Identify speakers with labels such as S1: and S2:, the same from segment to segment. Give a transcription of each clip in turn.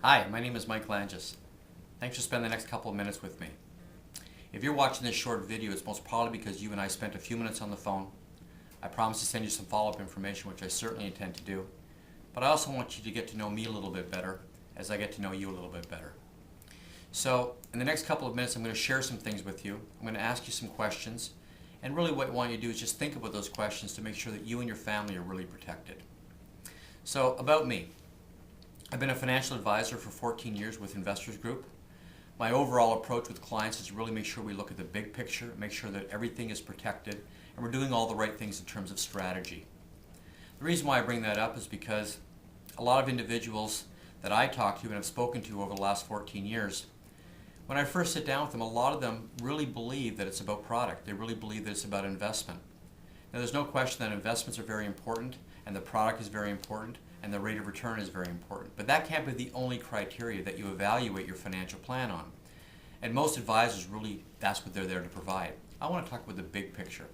S1: Hi, my name is Mike Langis. Thanks for spending the next couple of minutes with me. If you're watching this short video, it's most probably because you and I spent a few minutes on the phone. I promise to send you some follow-up information, which I certainly intend to do. But I also want you to get to know me a little bit better as I get to know you a little bit better. So, in the next couple of minutes, I'm going to share some things with you. I'm going to ask you some questions. And really what I want you to do is just think about those questions to make sure that you and your family are really protected. So, about me. I've been a financial advisor for 14 years with Investors Group. My overall approach with clients is to really make sure we look at the big picture, make sure that everything is protected, and we're doing all the right things in terms of strategy. The reason why I bring that up is because a lot of individuals that I talk to and have spoken to over the last 14 years, when I first sit down with them, a lot of them really believe that it's about product. They really believe that it's about investment. Now, there's no question that investments are very important, and the product is very important, and the rate of return is very important. But that can't be the only criteria that you evaluate your financial plan on. And most advisors really, that's what they're there to provide. I want to talk about the big picture.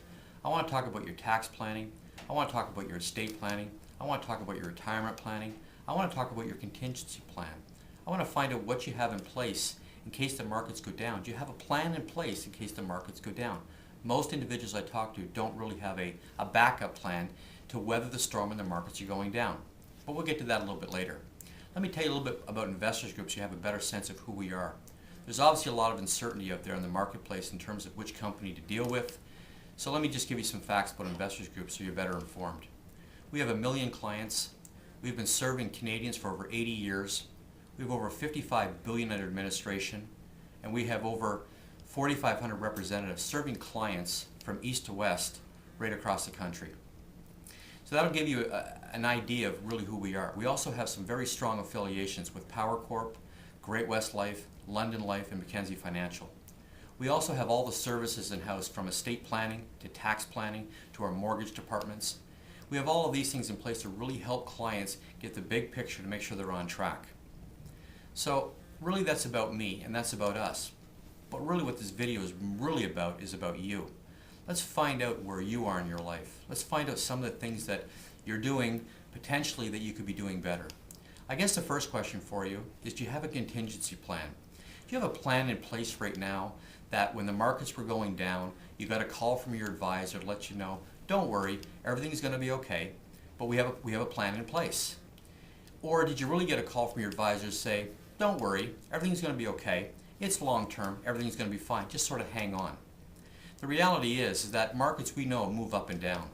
S1: I want to talk about your tax planning. I want to talk about your estate planning. I want to talk about your retirement planning. I want to talk about your contingency plan. I want to find out what you have in place in case the markets go down. Do you have a plan in place in case the markets go down? Most individuals I talk to don't really have a backup plan to weather the storm when the markets are going down. But we'll get to that a little bit later. Let me tell you a little bit about Investors Group so you have a better sense of who we are. There's obviously a lot of uncertainty out there in the marketplace in terms of which company to deal with. So let me just give you some facts about Investors Group so you're better informed. We have 1 million clients. We've been serving Canadians for over 80 years. We have over $55 billion under administration, and we have over 4,500 representatives serving clients from east to west right across the country. So that'll give you an idea of really who we are. We also have some very strong affiliations with Power Corp, Great-West Life, London Life, and Mackenzie Financial. We also have all the services in-house from estate planning to tax planning to our mortgage departments. We have all of these things in place to really help clients get the big picture to make sure they're on track. So really that's about me and that's about us. But really what this video is really about is about you. Let's find out where you are in your life. Let's find out some of the things that you're doing potentially that you could be doing better. I guess the first question for you is, do you have a contingency plan? Do you have a plan in place right now that when the markets were going down, you got a call from your advisor to let you know, don't worry, everything's going to be okay, but we have a plan in place? Or did you really get a call from your advisor to say, don't worry, everything's going to be okay, it's long term, everything's going to be fine, just sort of hang on? The reality is that markets we know move up and down.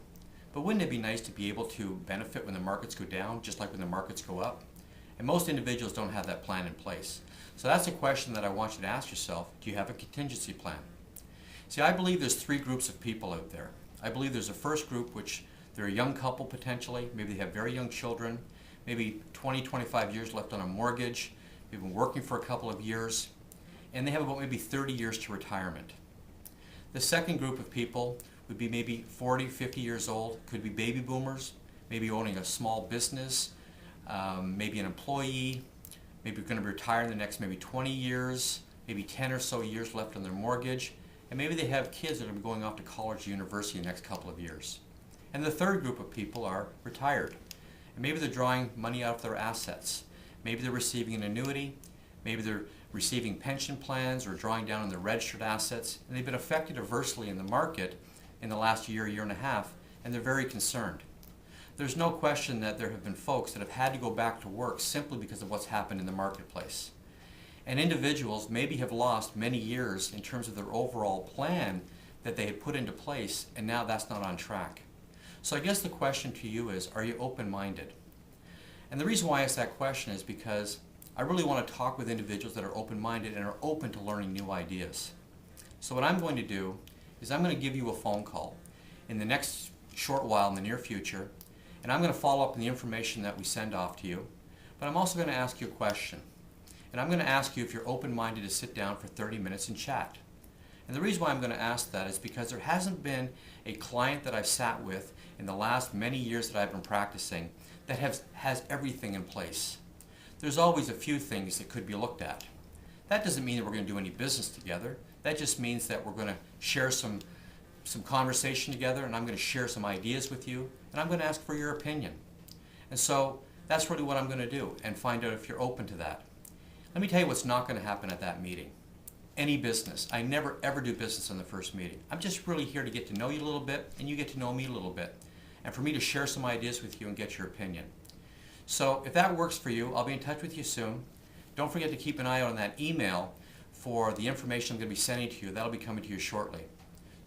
S1: But wouldn't it be nice to be able to benefit when the markets go down, just like when the markets go up? And most individuals don't have that plan in place. So that's a question that I want you to ask yourself. Do you have a contingency plan? See, I believe there's 3 groups of people out there. I believe there's a first group, which they're a young couple potentially. Maybe they have very young children, maybe 20, 25 years left on a mortgage. They've been working for a couple of years, and they have about maybe 30 years to retirement. The second group of people would be maybe 40, 50 years old, could be baby boomers, maybe owning a small business, maybe an employee, maybe going to retire in the next maybe 20 years, maybe 10 or so years left on their mortgage, and maybe they have kids that are going off to college or university in the next couple of years. And the third group of people are retired, and maybe they're drawing money out of their assets. Maybe they're receiving an annuity, maybe they're receiving pension plans or drawing down on their registered assets, and they've been affected adversely in the market in the last year, year and a half, and they're very concerned. There's no question that there have been folks that have had to go back to work simply because of what's happened in the marketplace. And individuals maybe have lost many years in terms of their overall plan that they had put into place, and now that's not on track. So I guess the question to you is, are you open-minded? And the reason why I ask that question is because I really want to talk with individuals that are open-minded and are open to learning new ideas. So what I'm going to do is I'm going to give you a phone call in the next short while in the near future, and I'm going to follow up on the information that we send off to you, but I'm also going to ask you a question. And I'm going to ask you if you're open-minded to sit down for 30 minutes and chat. And the reason why I'm going to ask that is because there hasn't been a client that I've sat with in the last many years that I've been practicing that has everything in place. There's always a few things that could be looked at. That doesn't mean that we're going to do any business together. That just means that we're going to share some conversation together, and I'm going to share some ideas with you, and I'm going to ask for your opinion. And so that's really what I'm going to do and find out if you're open to that. Let me tell you what's not going to happen at that meeting. Any business. I never ever do business in the first meeting. I'm just really here to get to know you a little bit, and you get to know me a little bit, and for me to share some ideas with you and get your opinion. So if that works for you, I'll be in touch with you soon. Don't forget to keep an eye on that email for the information I'm going to be sending to you. That'll be coming to you shortly.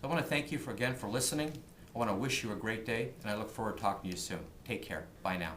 S1: So I want to thank you again for listening. I want to wish you a great day, and I look forward to talking to you soon. Take care. Bye now.